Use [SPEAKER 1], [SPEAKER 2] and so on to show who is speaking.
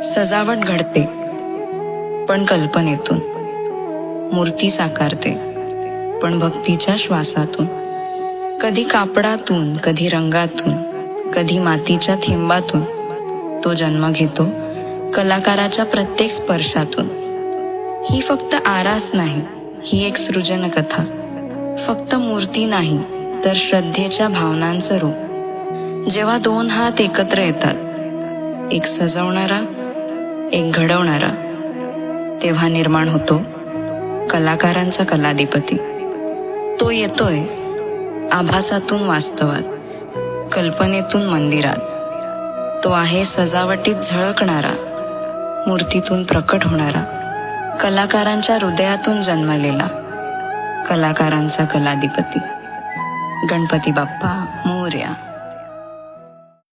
[SPEAKER 1] सजावट घडते पण कल्पनेतून, मूर्ती साकारते पण भक्तीच्या श्वासातून. कधी कापडातून, कधी रंगातून, कधी मातीच्या थेंबातून तो जन्म घेतो कलाकाराच्या प्रत्येक स्पर्शातून. ही फक्त आरास नाही, ही एक सृजन कथा. फक्त मूर्ती नाही तर श्रद्धेच्या भावनांचं रूप. जेव्हा दोन हात एकत्र येतात, एक सजवणारा, एक घडवणारा, तेव्हा निर्माण होतो कलाकारांचा कलाधिपती. तो येतोय आभासातून वास्तवात, कल्पनेतून मंदिरात. तो आहे सजावटीत झळकणारा, मूर्तीतून प्रकट होणारा, कलाकारांच्या हृदयातून जन्मलेला, कलाकारांचा कलाधिपती. गणपती बाप्पा मोरया.